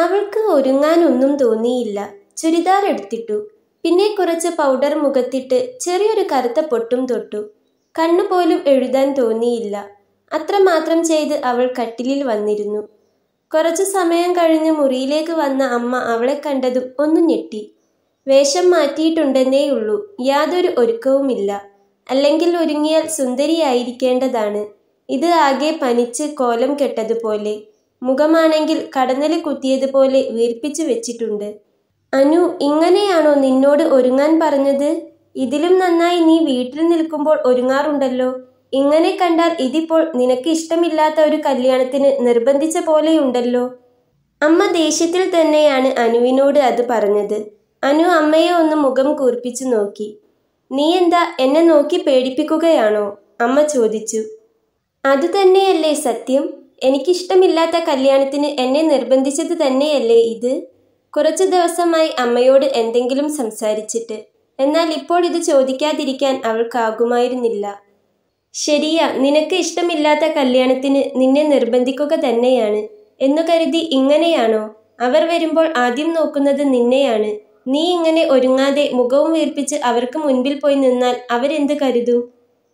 അവൾക്ക് ഒരുങ്ങാനൊന്നും തോന്നിയില്ല. ചുരിദാർ എടുത്തിട്ടു. പിന്നെ കുറച്ച് പൗഡർ മുഖത്തിട്ട് ചെറിയൊരു കറുത്ത പൊട്ടും തൊട്ടു. കണ്ണുപോലും എഴുതാൻ തോന്നിയില്ല. അത്രമാത്രം ചെയ്ത് അവൾ കട്ടിലിൽ വന്നിരുന്നു. കുറച്ചു സമയം കഴിഞ്ഞ് മുറിയിലേക്ക് വന്ന അമ്മ അവളെ കണ്ടതും ഒന്ന് ഞെട്ടി. വേഷം മാറ്റിയിട്ടുണ്ടെന്നേയുള്ളൂ, യാതൊരു ഒരുക്കവുമില്ല. അല്ലെങ്കിൽ ഒരുങ്ങിയാൽ സുന്ദരിയായിരിക്കേണ്ടതാണ്. ഇത് ആകെ പനിച്ച് കോലം കെട്ടതുപോലെ. മുഖമാണെങ്കിൽ കടന്നല് കുത്തിയതുപോലെ വീർപ്പിച്ചു വെച്ചിട്ടുണ്ട്. അനു, ഇങ്ങനെയാണോ നിന്നോട് ഒരുങ്ങാൻ പറഞ്ഞത്? ഇതിലും നന്നായി നീ വീട്ടിൽ നിൽക്കുമ്പോൾ ഒരുങ്ങാറുണ്ടല്ലോ. ഇങ്ങനെ കണ്ടാൽ ഇതിപ്പോൾ നിനക്ക് ഇഷ്ടമില്ലാത്ത ഒരു കല്യാണത്തിന് നിർബന്ധിച്ച പോലെയുണ്ടല്ലോ. അമ്മ ദേഷ്യത്തിൽ തന്നെയാണ് അനുവിനോട് അത് പറഞ്ഞത്. അനു അമ്മയെ ഒന്ന് മുഖം കൂർപ്പിച്ചു നോക്കി. നീ എന്താ എന്നെ നോക്കി പേടിപ്പിക്കുകയാണോ? അമ്മ ചോദിച്ചു. അതുതന്നെയല്ലേ സത്യം. എനിക്കിഷ്ടമില്ലാത്ത കല്യാണത്തിന് എന്നെ നിർബന്ധിച്ചത് തന്നെയല്ലേ ഇത്? കുറച്ചു ദിവസമായി അമ്മയോട് എന്തെങ്കിലും സംസാരിച്ചിട്ട്. എന്നാൽ ഇപ്പോൾ ഇത് ചോദിക്കാതിരിക്കാൻ അവൾക്കാകുമായിരുന്നില്ല. ശരിയാ, നിനക്ക് ഇഷ്ടമില്ലാത്ത കല്യാണത്തിന് നിന്നെ നിർബന്ധിക്കുക തന്നെയാണ് എന്നു കരുതി ഇങ്ങനെയാണോ? അവർ വരുമ്പോൾ ആദ്യം നോക്കുന്നത് നിന്നെയാണ്. നീ ഇങ്ങനെ ഒരുങ്ങാതെ മുഖവും വീർപ്പിച്ച് അവർക്ക് മുൻപിൽ പോയി നിന്നാൽ അവരെന്ത് കരുതും?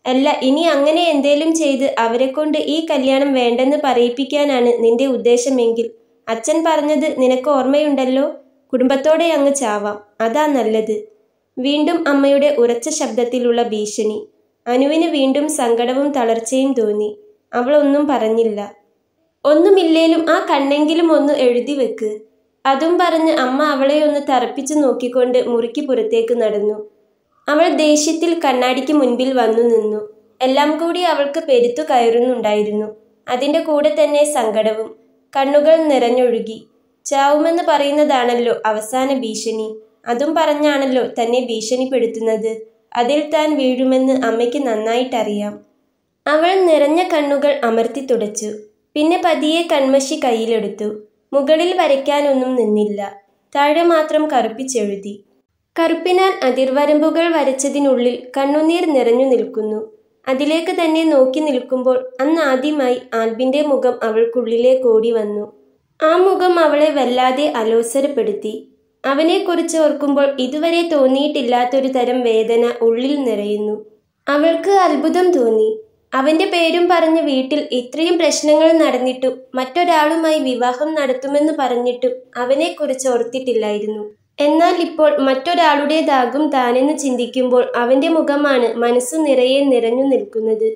അല്ല, ഇനി അങ്ങനെ എന്തേലും ചെയ്ത് അവരെക്കൊണ്ട് ഈ കല്യാണം വേണ്ടെന്ന് പറയിപ്പിക്കാനാണ് നിന്റെ ഉദ്ദേശമെങ്കിൽ അച്ഛൻ പറഞ്ഞത് നിനക്ക് ഓർമ്മയുണ്ടല്ലോ. കുടുംബത്തോടെ അങ്ങ് ചാവാം, അതാ നല്ലത്. വീണ്ടും അമ്മയുടെ ഉറച്ച ശബ്ദത്തിലുള്ള ഭീഷണി. അനുവിന് വീണ്ടും സങ്കടവും തളർച്ചയും തോന്നി. അവൾ ഒന്നും പറഞ്ഞില്ല. ഒന്നുമില്ലേലും ആ കണ്ണെങ്കിലും ഒന്ന് എഴുതി വെക്ക്. അതും പറഞ്ഞ് അമ്മ അവളെ ഒന്ന് തറപ്പിച്ചു നോക്കിക്കൊണ്ട് മുറിക്ക് പുറത്തേക്ക് നടന്നു. അവൾ ദേഷ്യത്തിൽ കണ്ണാടിക്ക് മുൻപിൽ വന്നു നിന്നു. എല്ലാം കൂടി അവൾക്ക് പെരുത്തു കയറുന്നുണ്ടായിരുന്നു. അതിൻ്റെ കൂടെ തന്നെ സങ്കടവും. കണ്ണുകൾ നിറഞ്ഞൊഴുകി. ചാവുമെന്ന് പറയുന്നതാണല്ലോ അവസാന ഭീഷണി. അതും പറഞ്ഞാണല്ലോ തന്നെ ഭീഷണിപ്പെടുത്തുന്നത്. അതിൽ താൻ വീഴുമെന്ന് അമ്മയ്ക്ക് നന്നായിട്ടറിയാം. അവൾ നിറഞ്ഞ കണ്ണുകൾ അമർത്തി തുടച്ചു. പിന്നെ പതിയെ കൺമഷി കയ്യിലെടുത്തു. മുകളിൽ വരയ്ക്കാനൊന്നും നിന്നില്ല. താഴെ മാത്രം കറുപ്പിച്ചെഴുതി. കറുപ്പിനാൽ അതിർവരമ്പുകൾ വരച്ചതിനുള്ളിൽ കണ്ണുനീർ നിറഞ്ഞു നിൽക്കുന്നു. അതിലേക്ക് തന്നെ നോക്കി നിൽക്കുമ്പോൾ അന്നാദ്യമായി ആൽബിന്റെ മുഖം അവൾക്കുള്ളിലേക്ക് ഓടി വന്നു. ആ മുഖം അവളെ വല്ലാതെ അലോസരപ്പെടുത്തി. അവനെക്കുറിച്ച് ഓർക്കുമ്പോൾ ഇതുവരെ തോന്നിയിട്ടില്ലാത്തൊരു തരം വേദന ഉള്ളിൽ നിറയുന്നു. അവൾക്ക് അത്ഭുതം തോന്നി. അവന്റെ പേരും പറഞ്ഞ് വീട്ടിൽ ഇത്രയും പ്രശ്നങ്ങൾ നടന്നിട്ടും മറ്റൊരാളുമായി വിവാഹം നടത്തുമെന്ന് പറഞ്ഞിട്ടും അവനെക്കുറിച്ച് ഓർത്തിട്ടില്ലായിരുന്നു. എന്നാൽ ഇപ്പോൾ മറ്റൊരാളുടേതാകും താനെന്ന് ചിന്തിക്കുമ്പോൾ അവന്റെ മുഖമാണ് മനസ്സു നിറയെ നിറഞ്ഞു നിൽക്കുന്നത്.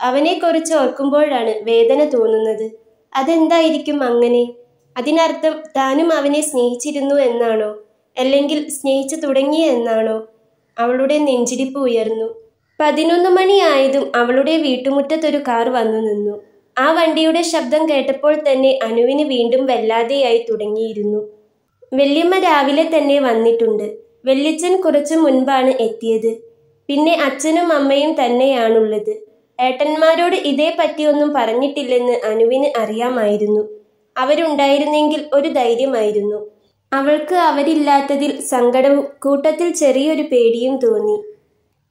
അവനെക്കുറിച്ച് ഓർക്കുമ്പോഴാണ് വേദന തോന്നുന്നത്. അതെന്തായിരിക്കും അങ്ങനെ? അതിനർത്ഥം താനും അവനെ സ്നേഹിച്ചിരുന്നു എന്നാണോ? അല്ലെങ്കിൽ സ്നേഹിച്ചു തുടങ്ങിയ എന്നാണോ? അവളുടെ നെഞ്ചിടിപ്പ് ഉയർന്നു. 11 മണിയായതും അവളുടെ വീട്ടുമുറ്റത്തൊരു കാർ വന്നു നിന്നു. ആ വണ്ടിയുടെ ശബ്ദം കേട്ടപ്പോൾ തന്നെ അനുവിന് വീണ്ടും വല്ലാതെയായി തുടങ്ങിയിരുന്നു. വല്യമ്മ രാവിലെ തന്നെ വന്നിട്ടുണ്ട്. വല്യച്ഛൻ കുറച്ചു മുൻപാണ് എത്തിയത്. പിന്നെ അച്ഛനും അമ്മയും തന്നെയാണുള്ളത്. ഏട്ടന്മാരോട് ഇതേ പറ്റിയൊന്നും പറഞ്ഞിട്ടില്ലെന്ന് അനുവിന് അറിയാമായിരുന്നു. അവരുണ്ടായിരുന്നെങ്കിൽ ഒരു ധൈര്യമായിരുന്നു. അവൾക്ക് അവരില്ലാത്തതിൽ സങ്കടവും കൂട്ടത്തിൽ ചെറിയൊരു പേടിയും തോന്നി.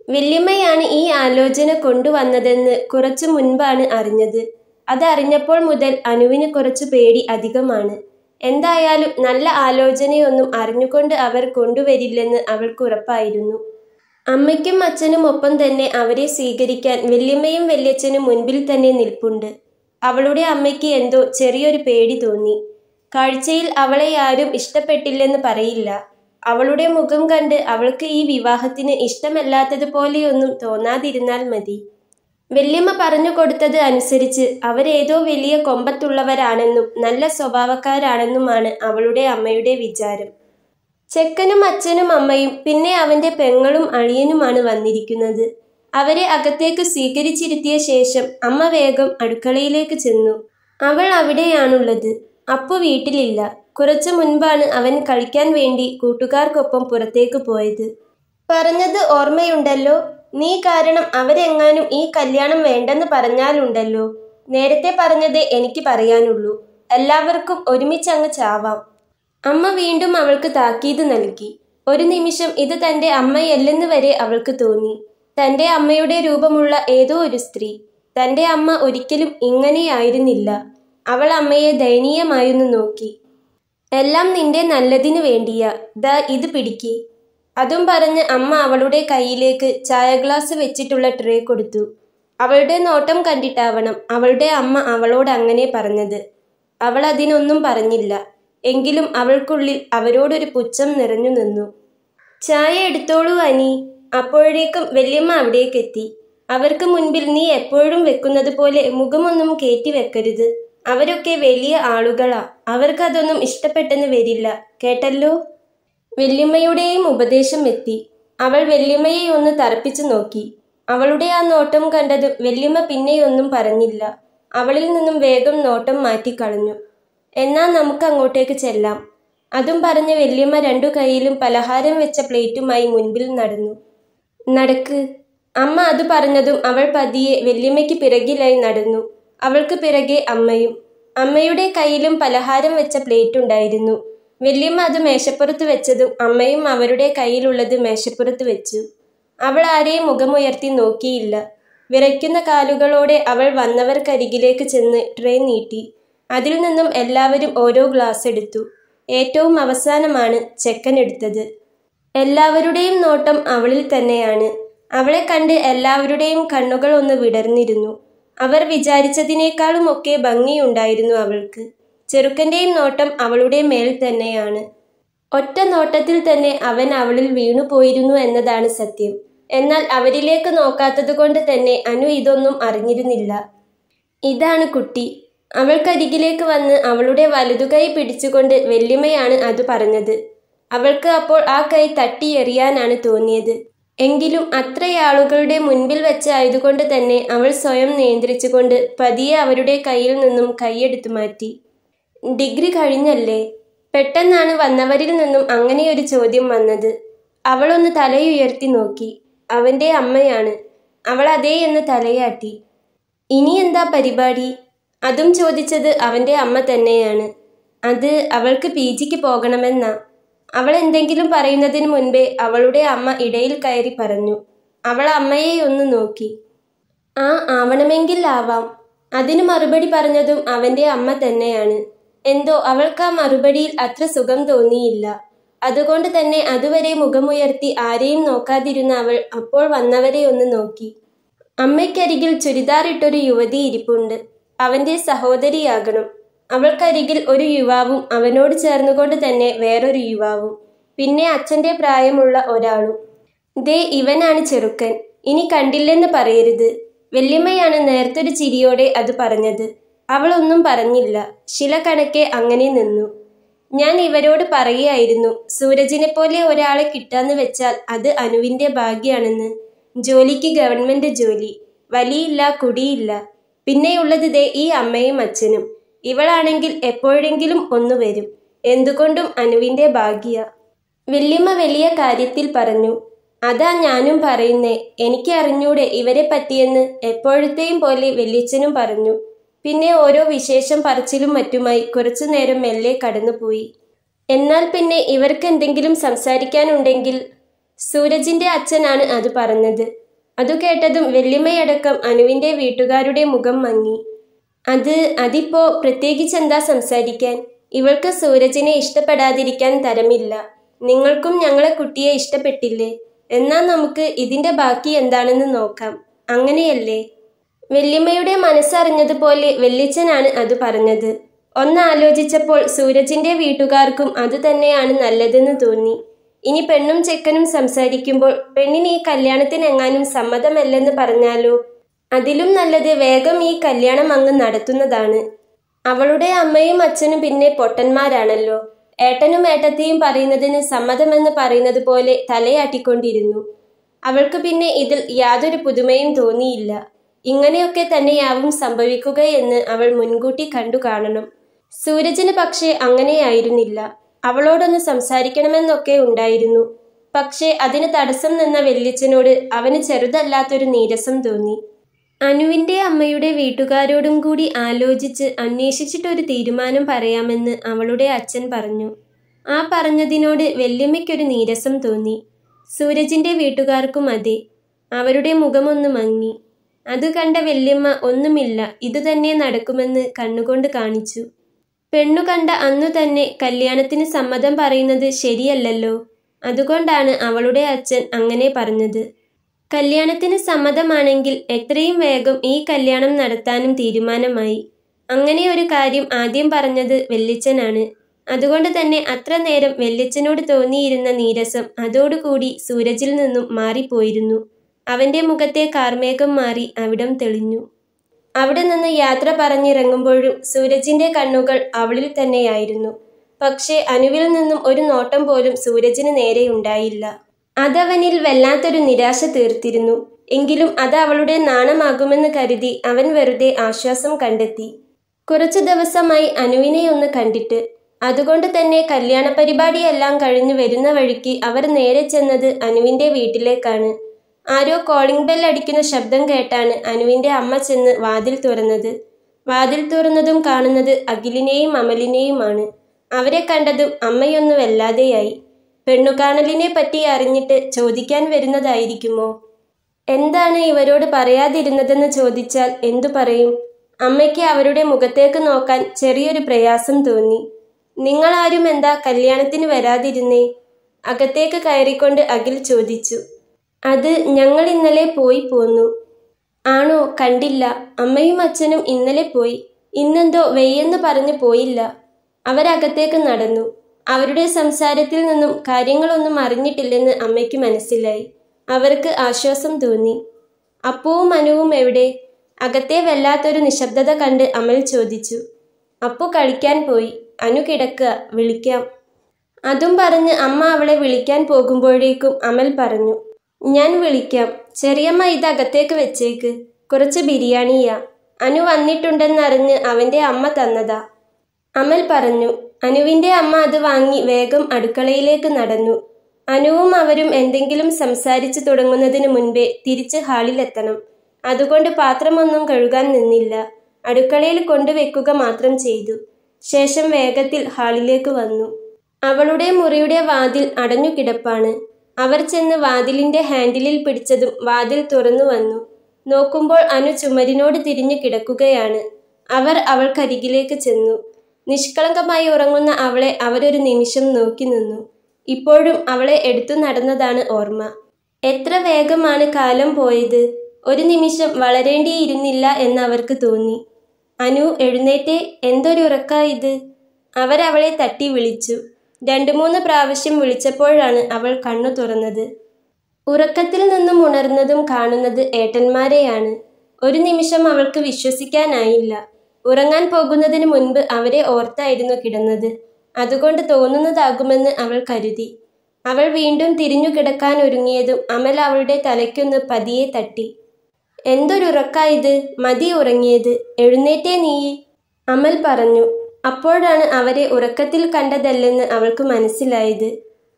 വല്യമ്മയാണ് ഈ ആലോചന കൊണ്ടുവന്നതെന്ന് കുറച്ചു മുൻപാണ് അറിഞ്ഞത്. അതറിഞ്ഞപ്പോൾ മുതൽ അനുവിന് കുറച്ചു പേടി അധികമാണ്. എന്തായാലും നല്ല ആലോചനയൊന്നും അറിഞ്ഞുകൊണ്ട് അവർ കൊണ്ടുവരില്ലെന്ന് അവൾക്ക് ഉറപ്പായിരുന്നു. അമ്മയ്ക്കും അച്ഛനും ഒപ്പം തന്നെ അവരെ സ്വീകരിക്കാൻ വല്യമ്മയും വല്യച്ഛനും മുൻപിൽ തന്നെ നിൽപ്പുണ്ട്. അവളുടെ അമ്മയ്ക്ക് എന്തോ ചെറിയൊരു പേടി തോന്നി. കാഴ്ചയിൽ അവളെ ആരും ഇഷ്ടപ്പെട്ടില്ലെന്ന് പറയില്ല. അവളുടെ മുഖം കണ്ട് അവൾക്ക് ഈ വിവാഹത്തിന് ഇഷ്ടമല്ലാത്തതുപോലെയൊന്നും തോന്നാതിരുന്നാൽ മതി. വല്യമ്മ പറഞ്ഞു കൊടുത്തത് അനുസരിച്ച് അവരേതോ വലിയ കൊമ്പത്തുള്ളവരാണെന്നും നല്ല സ്വഭാവക്കാരാണെന്നുമാണ് അവളുടെ അമ്മയുടെ വിചാരം. ചെക്കനും അച്ഛനും അമ്മയും പിന്നെ അവന്റെ പെങ്ങളും അളിയനുമാണ് വന്നിരിക്കുന്നത്. അവരെ അകത്തേക്ക് സ്വീകരിച്ചിരുത്തിയ ശേഷം അമ്മ വേഗം അടുക്കളയിലേക്ക് ചെന്നു. അവൾ അവിടെയാണുള്ളത്. അപ്പു വീട്ടിലില്ല. കുറച്ചു മുൻപാണ് അവൻ കളിക്കാൻ വേണ്ടി കൂട്ടുകാർക്കൊപ്പം പുറത്തേക്ക് പോയത്. പറഞ്ഞത് ഓർമ്മയുണ്ടല്ലോ. നീ കാരണം അവരെങ്ങാനും ഈ കല്യാണം വേണ്ടെന്ന് പറഞ്ഞാലുണ്ടല്ലോ. നേരത്തെ പറഞ്ഞതേ എനിക്ക് പറയാനുള്ളൂ. എല്ലാവർക്കും ഒരുമിച്ചങ്ങ് ചാവാം. അമ്മ വീണ്ടും അവൾക്ക് താക്കീത് നൽകി. ഒരു നിമിഷം ഇത് തന്റെ അമ്മയല്ലെന്ന് വരെ അവൾക്ക് തോന്നി. തന്റെ അമ്മയുടെ രൂപമുള്ള ഏതോ ഒരു സ്ത്രീ. തന്റെ അമ്മ ഒരിക്കലും ഇങ്ങനെയായിരുന്നില്ല. അവൾ അമ്മയെ ദയനീയമായൊന്നു നോക്കി. എല്ലാം നിന്റെ നല്ലതിനു വേണ്ടിയാ. ദാ ഇത് പിടിക്ക്. അതും പറഞ്ഞ് അമ്മ അവളുടെ കയ്യിലേക്ക് ചായ ഗ്ലാസ് വെച്ചിട്ടുള്ള ട്രേ കൊടുത്തു. അവളുടെ നോട്ടം കണ്ടിട്ടാവണം അവളുടെ അമ്മ അവളോട് അങ്ങനെ പറഞ്ഞത്. അവൾ അതിനൊന്നും പറഞ്ഞില്ല. എങ്കിലും അവൾക്കുള്ളിൽ അവരോടൊരു പുച്ഛം നിറഞ്ഞു നിന്നു. ചായ എടുത്തോളൂ അനി. അപ്പോഴേക്കും വല്യമ്മ അവിടേക്കെത്തി. അവർക്ക് മുൻപിൽ നീ എപ്പോഴും വെക്കുന്നത് പോലെ മുഖമൊന്നും കയറ്റി വെക്കരുത്. അവരൊക്കെ വലിയ ആളുകളാ. അവർക്കതൊന്നും ഇഷ്ടപ്പെട്ടെന്ന് വരില്ല, കേട്ടല്ലോ. വല്യമ്മയുടെയും ഉപദേശം എത്തി. അവൾ വല്യമ്മയെ ഒന്ന് തറപ്പിച്ചു നോക്കി. അവളുടെ ആ നോട്ടം കണ്ടതും വല്യമ്മ പിന്നെയൊന്നും പറഞ്ഞില്ല. അവളിൽ നിന്നും വേഗം നോട്ടം മാറ്റിക്കളഞ്ഞു. എന്നാ നമുക്ക് അങ്ങോട്ടേക്ക് ചെല്ലാം. അതും പറഞ്ഞ് വല്യമ്മ രണ്ടു കൈയിലും പലഹാരം വെച്ച പ്ലേറ്റുമായി മുൻപിൽ നടന്നു. നടക്ക്. അമ്മ അത് പറഞ്ഞതും അവൾ പതിയെ വല്യമ്മയ്ക്ക് പിറകിലായി നടന്നു. അവൾക്ക് പിറകെ അമ്മയും. അമ്മയുടെ കയ്യിലും പലഹാരം വെച്ച പ്ലേറ്റ് ഉണ്ടായിരുന്നു. വല്യമ്മ അത് മേശപ്പുറത്ത് വെച്ചതും അമ്മയും അവരുടെ കയ്യിലുള്ളത് മേശപ്പുറത്ത് വെച്ചു. അവൾ ആരെയും മുഖമുയർത്തി നോക്കിയില്ല. വിറയ്ക്കുന്ന കാലുകളോടെ അവൾ വന്നവർക്കരികിലേക്ക് ചെന്ന് ട്രേ നീട്ടി. അതിൽ നിന്നും എല്ലാവരും ഓരോ ഗ്ലാസ് എടുത്തു. ഏറ്റവും അവസാനമാണ് ചെക്കൻ എടുത്തത്. എല്ലാവരുടെയും നോട്ടം അവളിൽ തന്നെയാണ്. അവളെ കണ്ട് എല്ലാവരുടെയും കണ്ണുകൾ ഒന്ന് വിടർന്നിരുന്നു. അവർ വിചാരിച്ചതിനേക്കാളും ഒക്കെ ഭംഗിയുണ്ടായിരുന്നു അവൾക്ക്. ചെറുക്കൻ്റെയും നോട്ടം അവളുടെ മേൽ തന്നെയാണ്. ഒറ്റ നോട്ടത്തിൽ തന്നെ അവൻ അവളിൽ വീണുപോയിരുന്നു എന്നതാണ് സത്യം. എന്നാൽ അവരിലേക്ക് നോക്കാത്തതുകൊണ്ട് തന്നെ അനു ഇതൊന്നും അറിഞ്ഞിരുന്നില്ല. ഇതാണ് കുട്ടി. അവൾക്കരികിലേക്ക് വന്ന് അവളുടെ വലതുകൈ പിടിച്ചുകൊണ്ട് വല്യമ്മയാണ് അത് പറഞ്ഞത്. അവൾക്ക് അപ്പോൾ ആ കൈ തട്ടിയെറിയാനാണ് തോന്നിയത്. എങ്കിലും അത്രയാളുകളുടെ മുൻപിൽ വെച്ചായതുകൊണ്ട് തന്നെ അവൾ സ്വയം നിയന്ത്രിച്ചുകൊണ്ട് പതിയെ അവരുടെ കയ്യിൽ നിന്നും കൈയെടുത്തു മാറ്റി. ഡിഗ്രി കഴിഞ്ഞല്ലേ? പെട്ടെന്നാണ് വന്നവരിൽ നിന്നും അങ്ങനെയൊരു ചോദ്യം വന്നത്. അവളൊന്ന് തലയുയർത്തി നോക്കി. അവൻ്റെ അമ്മയാണ്. അവൾ അതേ എന്ന് തലയാട്ടി. ഇനി എന്താ പരിപാടി? അതും ചോദിച്ചത് അവൻ്റെ അമ്മ തന്നെയാണ്. അത് അവൾക്ക് PGക്ക് പോകണമെന്നാ. അവൾ എന്തെങ്കിലും പറയുന്നതിന് മുൻപേ അവളുടെ അമ്മ ഇടയിൽ കയറി പറഞ്ഞു. അവൾ അമ്മയെ ഒന്ന് നോക്കി. ആവണമെങ്കിൽ ആവാം. അതിന് മറുപടി പറഞ്ഞതും അവൻ്റെ അമ്മ തന്നെയാണ്. എന്തോ അവൾക്ക് ആ മറുപടിയിൽ അത്ര സുഖം തോന്നിയില്ല. അതുകൊണ്ട് തന്നെ അതുവരെ മുഖമുയർത്തി ആരെയും നോക്കാതിരുന്ന അവൾ അപ്പോൾ വന്നവരെ ഒന്ന് നോക്കി. അമ്മയ്ക്കരികിൽ ചുരിദാറിട്ടൊരു യുവതി ഇരിപ്പുണ്ട്. അവൻ്റെ സഹോദരിയാകണം. അവൾക്കരികിൽ ഒരു യുവാവും അവനോട് ചേർന്നുകൊണ്ട് തന്നെ വേറൊരു യുവാവും, പിന്നെ അച്ഛൻ്റെ പ്രായമുള്ള ഒരാളും. ദേ ഇവനാണ് ചെറുക്കൻ. ഇനി കണ്ടില്ലെന്ന് പറയരുത്. വല്യമ്മയാണ് നേർത്തൊരു ചിരിയോടെ അത് പറഞ്ഞത്. അവളൊന്നും പറഞ്ഞില്ല. ശില കണക്കെ അങ്ങനെ നിന്നു. ഞാൻ ഇവരോട് പറയുകയായിരുന്നു, സൂരജിനെ പോലെ ഒരാളെ കിട്ടാന്ന് വെച്ചാൽ അത് അനുവിൻ്റെ ഭാഗ്യാണെന്ന്. ജോലിക്ക് ഗവൺമെന്റ് ജോലി. വലിയില്ല, കുടിയില്ല. പിന്നെയുള്ളത് ദേ ഈ അമ്മയും അച്ഛനും. ഇവളാണെങ്കിൽ എപ്പോഴെങ്കിലും ഒന്ന് വരും. എന്തുകൊണ്ടും അനുവിൻ്റെ ഭാഗ്യ. വല്യമ്മ വലിയ കാര്യത്തിൽ പറഞ്ഞു. അതാ ഞാനും പറയുന്നേ. എനിക്ക് അറിഞ്ഞൂടെ ഇവരെ പറ്റിയെന്ന്. എപ്പോഴത്തെയും പോലെ വല്യച്ഛനും പറഞ്ഞു. പിന്നെ ഓരോ വിശേഷം പറച്ചിലും മറ്റുമായി കുറച്ചു നേരം മെല്ലെ കടന്നുപോയി. എന്നാൽ പിന്നെ ഇവർക്ക് എന്തെങ്കിലും സംസാരിക്കാനുണ്ടെങ്കിൽ. സൂരജിന്റെ അച്ഛനാണ് അത് പറഞ്ഞത്. അതു കേട്ടതും വല്യമ്മയടക്കം അനുവിൻ്റെ വീട്ടുകാരുടെ മുഖം മങ്ങി. അതിപ്പോ പ്രത്യേകിച്ചെന്താ സംസാരിക്കാൻ? ഇവൾക്ക് സൂരജിനെ ഇഷ്ടപ്പെടാതിരിക്കാൻ തരമില്ല. നിങ്ങൾക്കും ഞങ്ങളെ കുട്ടിയെ ഇഷ്ടപ്പെട്ടില്ലേ? എന്നാ നമുക്ക് ഇതിന്റെ ബാക്കി എന്താണെന്ന് നോക്കാം. അങ്ങനെയല്ലേ? വല്യമ്മയുടെ മനസ്സറിഞ്ഞതുപോലെ വല്യച്ഛനാണ് അത് പറഞ്ഞത്. ഒന്നാലോചിച്ചപ്പോൾ സൂരജിന്റെ വീട്ടുകാർക്കും അത് തന്നെയാണ് നല്ലതെന്ന് തോന്നി. ഇനി പെണ്ണും ചെക്കനും സംസാരിക്കുമ്പോൾ പെണ്ണിന് ഈ കല്യാണത്തിനെങ്ങാനും സമ്മതമല്ലെന്ന് പറഞ്ഞാലോ? അതിലും നല്ലത് വേഗം ഈ കല്യാണം അങ്ങ് നടത്തുന്നതാണ്. അവളുടെ അമ്മയും അച്ഛനും പിന്നെ പൊട്ടന്മാരാണല്ലോ. ഏട്ടനും ഏട്ടത്തെയും പറയുന്നതിന് സമ്മതമെന്ന് പറയുന്നത് പോലെ തലയാട്ടിക്കൊണ്ടിരുന്നു. അവൾക്ക് പിന്നെ ഇതിൽ യാതൊരു പുതുമയും തോന്നിയില്ല. ഇങ്ങനെയൊക്കെ തന്നെയാവും സംഭവിക്കുകയെന്ന് അവൾ മുൻകൂട്ടി കണ്ടു കാണണം. സൂരജിന് പക്ഷേ അങ്ങനെയായിരുന്നില്ല. അവളോടൊന്ന് സംസാരിക്കണമെന്നൊക്കെ ഉണ്ടായിരുന്നു. പക്ഷേ അതിന് തടസ്സം നിന്ന വല്യച്ഛനോട് അവന് ചെറുതല്ലാത്തൊരു നീരസം തോന്നി. അനുവിൻ്റെ അമ്മയുടെ വീട്ടുകാരോടും കൂടി ആലോചിച്ച് അന്വേഷിച്ചിട്ടൊരു തീരുമാനം പറയാമെന്ന് അവളുടെ അച്ഛൻ പറഞ്ഞു. ആ പറഞ്ഞതിനോട് വല്യമ്മയ്ക്കൊരു നീരസം തോന്നി. സൂരജിൻ്റെ വീട്ടുകാർക്കും അതെ. അവരുടെ മുഖമൊന്ന് മങ്ങി. അത് കണ്ട വല്യമ്മ ഒന്നുമില്ല, ഇതുതന്നെ നടക്കുമെന്ന് കണ്ണുകൊണ്ട് കാണിച്ചു. പെണ്ണു കണ്ട അന്നു തന്നെ കല്യാണത്തിന് സമ്മതം പറയുന്നത് ശരിയല്ലല്ലോ. അതുകൊണ്ടാണ് അവളുടെ അച്ഛൻ അങ്ങനെ പറഞ്ഞത്. കല്യാണത്തിന് സമ്മതമാണെങ്കിൽ എത്രയും വേഗം ഈ കല്യാണം നടത്താനും തീരുമാനമായി. അങ്ങനെ ഒരു കാര്യം ആദ്യം പറഞ്ഞത് വല്യച്ഛനാണ്. അതുകൊണ്ട് തന്നെ അത്ര നേരം വല്യച്ഛനോട് തോന്നിയിരുന്ന നീരസം അതോടുകൂടി സൂരജിൽ നിന്നും മാറിപ്പോയിരുന്നു. അവന്റെ മുഖത്തെ കാർമേഘം മാറി അവിടം തെളിഞ്ഞു. അവിടെ നിന്ന് യാത്ര പറഞ്ഞിറങ്ങുമ്പോഴും സൂരജിന്റെ കണ്ണുകൾ അവളിൽ തന്നെയായിരുന്നു. പക്ഷേ അനുവിൽ നിന്നും ഒരു നോട്ടം പോലും സൂരജിന് നേരെയുണ്ടായില്ല. അതവനിൽ വല്ലാത്തൊരു നിരാശ തീർത്തിരുന്നു. എങ്കിലും അത് അവളുടെ നാണമാകുമെന്ന് കരുതി അവൻ വെറുതെ ആശ്വാസം കണ്ടെത്തി. കുറച്ചു ദിവസമായി അനുവിനെ ഒന്ന് കണ്ടിട്ട്. അതുകൊണ്ട് തന്നെ കല്യാണ പരിപാടിയെല്ലാം കഴിഞ്ഞു വരുന്ന വഴിക്ക് അവർ നേരെ ചെന്നത് അനുവിന്റെ വീട്ടിലേക്കാണ്. ആരോ കോളിംഗ് ബെൽ അടിക്കുന്ന ശബ്ദം കേട്ടാണ് അനുവിന്റെ അമ്മ ചെന്ന് വാതിൽ തുറന്നത്. വാതിൽ തുറന്നതും കാണുന്നത് അഖിലിനെയും അമലിനെയുമാണ്. അവരെ കണ്ടതും അമ്മയൊന്നു വല്ലാതെയായി. പെണ്ണുകാണലിനെ പറ്റി അറിഞ്ഞിട്ട് ചോദിക്കാൻ വരുന്നതായിരിക്കുമോ? എന്താണ് ഇവരോട് പറയാതിരുന്നതെന്ന് ചോദിച്ചാൽ എന്തു പറയും? അമ്മയ്ക്ക് അവരുടെ മുഖത്തേക്ക് നോക്കാൻ ചെറിയൊരു പ്രയാസം തോന്നി. നിങ്ങളാരും എന്താ കല്യാണത്തിന് വരാതിരുന്നേ? അകത്തേക്ക് കയറിക്കൊണ്ട് അഖിൽ ചോദിച്ചു. അത് ഞങ്ങൾ ഇന്നലെ പോയി പോന്നു. ആണോ? കണ്ടില്ല. അമ്മയും അച്ഛനും ഇന്നലെ പോയി. ഇന്നെന്തോ വെയ്യെന്ന് പറഞ്ഞു പോയില്ല. അവരകത്തേക്ക് നടന്നു. അവരുടെ സംസാരത്തിൽ നിന്നും കാര്യങ്ങളൊന്നും അറിഞ്ഞിട്ടില്ലെന്ന് അമ്മയ്ക്ക് മനസ്സിലായി. അവർക്ക് ആശ്വാസം തോന്നി. അപ്പുവും അനുവും എവിടെ? അകത്തെ വല്ലാത്തൊരു നിശബ്ദത കണ്ട് അമൽ ചോദിച്ചു. അപ്പു കളിക്കാൻ പോയി. അനു കിടക്കുക, വിളിക്കാം. അതും പറഞ്ഞ് അമ്മ അവളെ വിളിക്കാൻ പോകുമ്പോഴേക്കും അമൽ പറഞ്ഞു, ഞാൻ വിളിക്കാം. ചെറിയമ്മ ഇത് അകത്തേക്ക് വെച്ചേക്ക്. കുറച്ച് ബിരിയാണിയാ. അനു വന്നിട്ടുണ്ടെന്നറിഞ്ഞ് അവന്റെ അമ്മ തന്നതാ. അമൽ പറഞ്ഞു. അനുവിന്റെ അമ്മ അത് വാങ്ങി വേഗം അടുക്കളയിലേക്ക് നടന്നു. അനുവും അവരും എന്തെങ്കിലും സംസാരിച്ചു തുടങ്ങുന്നതിന് മുൻപേ തിരിച്ച് ഹാളിലെത്തണം. അതുകൊണ്ട് പാത്രമൊന്നും കഴുകാൻ നിന്നില്ല. അടുക്കളയിൽ കൊണ്ടുവെക്കുക മാത്രം ചെയ്തു. ശേഷം വേഗത്തിൽ ഹാളിലേക്ക് വന്നു. അവളുടെ മുറിയുടെ വാതിൽ അടഞ്ഞു കിടപ്പാണ്. അവർ ചെന്ന് വാതിലിന്റെ ഹാൻഡിലിൽ പിടിച്ചതും വാതിൽ തുറന്നു വന്നു. നോക്കുമ്പോൾ അനു ചുമരിനോട് തിരിഞ്ഞു കിടക്കുകയാണ്. അവർ അവൾക്കരികിലേക്ക് ചെന്നു. നിഷ്കളങ്കമായി ഉറങ്ങുന്ന അവളെ അവരൊരു നിമിഷം നോക്കി നിന്നു. ഇപ്പോഴും അവളെ എടുത്തു നടന്നതാണ് ഓർമ്മ. എത്ര വേഗമാണ് കാലം പോയത്. ഒരു നിമിഷം വളരേണ്ടിയിരുന്നില്ല എന്നവർക്ക് തോന്നി. അനു എഴുന്നേറ്റേ, എന്തൊരുറക്കാ ഇത്? അവരവളെ തട്ടി വിളിച്ചു. 2-3 പ്രാവശ്യം വിളിച്ചപ്പോഴാണ് അവൾ കണ്ണു തുറന്നത്. ഉറക്കത്തിൽ നിന്നും ഉണർന്നതും കാണുന്നത് ഏട്ടന്മാരെയാണ്. ഒരു നിമിഷം അവൾക്ക് വിശ്വസിക്കാനായില്ല. ഉറങ്ങാൻ പോകുന്നതിന് മുൻപ് അവരെ ഓർത്തായിരുന്നു കിടന്നത്. അതുകൊണ്ട് തോന്നുന്നതാകുമെന്ന് അവൾ കരുതി. അവൾ വീണ്ടും തിരിഞ്ഞു കിടക്കാൻ ഒരുങ്ങിയതും അമൽ അവളുടെ തലയ്ക്കൊന്ന് പതിയെ തട്ടി. എന്തൊരുറക്കാ ഇത്? മതി ഉറങ്ങിയത്. എഴുന്നേറ്റേ നീ, അമൽ പറഞ്ഞു. അപ്പോഴാണ് അവരെ ഉറക്കത്തിൽ കണ്ടതല്ലെന്ന് അവൾക്ക് മനസ്സിലായത്.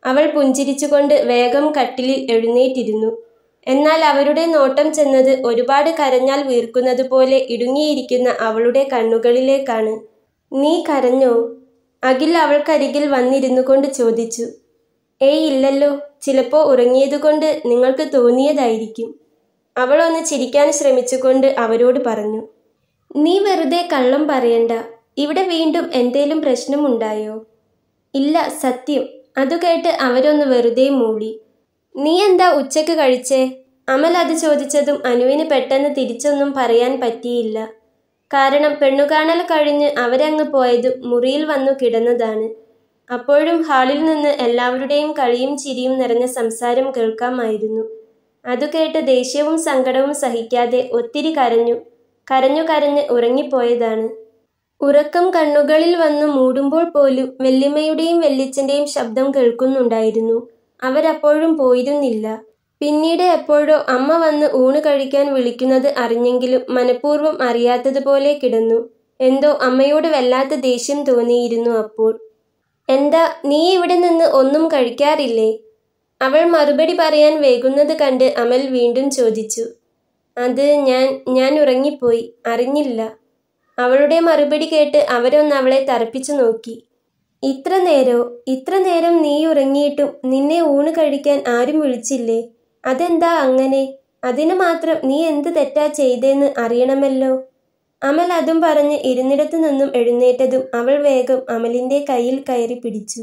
അവൾ പുഞ്ചിരിച്ചുകൊണ്ട് വേഗം കട്ടിലിൽ എഴുന്നേറ്റിരുന്നു. എന്നാൽ അവരുടെ നോട്ടം ചെന്നത് ഒരുപാട് കരഞ്ഞാൽ വീർക്കുന്നത് പോലെ ഇടുങ്ങിയിരിക്കുന്ന അവളുടെ കണ്ണുകളിലേക്കാണ്. നീ കരഞ്ഞോ? അഖിൽ അവൾക്കരികിൽ വന്നിരുന്നു കൊണ്ട് ചോദിച്ചു. ഏയ് ഇല്ലല്ലോ. ചിലപ്പോ ഉറങ്ങിയതുകൊണ്ട് നിങ്ങൾക്ക് തോന്നിയതായിരിക്കും. അവളൊന്ന് ചിരിക്കാൻ ശ്രമിച്ചുകൊണ്ട് അവരോട് പറഞ്ഞു. നീ വെറുതെ കള്ളം പറയണ്ട. ഇവിടെ വീണ്ടും എന്തേലും പ്രശ്നമുണ്ടായോ? ഇല്ല, സത്യം. അതു കേട്ട് അവരൊന്ന് വെറുതെ മൂളി. നീ എന്താ ഉച്ചക്ക് കഴിച്ചേ? അമൽ അത് ചോദിച്ചതും അനുവിന് പെട്ടെന്ന് തിരിച്ചൊന്നും പറയാൻ പറ്റിയില്ല. കാരണം പെണ്ണുകാണൽ കഴിഞ്ഞ് അവരങ്ങ് പോയതും മുറിയിൽ വന്നു കിടന്നതാണ്. അപ്പോഴും ഹാളിൽ നിന്ന് എല്ലാവരുടെയും കളിയും ചിരിയും നിറഞ്ഞ സംസാരം കേൾക്കാമായിരുന്നു. അതു കേട്ട് ദേഷ്യവും സങ്കടവും സഹിക്കാതെ ഒത്തിരി കരഞ്ഞു കരഞ്ഞ് ഉറങ്ങിപ്പോയതാണ്. ഉറക്കം കണ്ണുകളിൽ വന്നു മൂടുമ്പോൾ പോലും വല്യമ്മയുടെയും വല്യച്ഛന്റെയും ശബ്ദം കേൾക്കുന്നുണ്ടായിരുന്നു. അവരപ്പോഴും പോയിരുന്നില്ല. പിന്നീട് എപ്പോഴോ അമ്മ വന്ന് ഊണ് കഴിക്കാൻ വിളിക്കുന്നത് അറിഞ്ഞെങ്കിലും മനഃപൂർവ്വം അറിയാത്തതുപോലെ കിടന്നു. എന്തോ അമ്മയോട് വല്ലാത്ത ദേഷ്യം തോന്നിയിരുന്നു അപ്പോൾ. എന്താ, നീ ഇവിടെ നിന്ന് ഒന്നും കഴിക്കാറില്ലേ? അവൾ മറുപടി പറയാൻ വൈകുന്നത് കണ്ട് അമൽ വീണ്ടും ചോദിച്ചു. അത് ഞാൻ ഉറങ്ങിപ്പോയി, അറിഞ്ഞില്ല. അവളുടെ മറുപടി കേട്ട് അവരൊന്ന് അവളെ തറപ്പിച്ചു നോക്കി. ഇത്ര നേരം നീ ഉറങ്ങിയിട്ടും നിന്നെ ഊണ് കഴിക്കാൻ ആരും വിളിച്ചില്ലേ? അതെന്താ അങ്ങനെ? അതിനു മാത്രം നീ എന്ത് തെറ്റാ ചെയ്തേന്ന് അറിയണമല്ലോ. അമൽ അതും പറഞ്ഞ് ഇരുന്നിടത്തു നിന്നും എഴുന്നേറ്റതും അവൾ വേഗം അമലിന്റെ കയ്യിൽ കയറി പിടിച്ചു.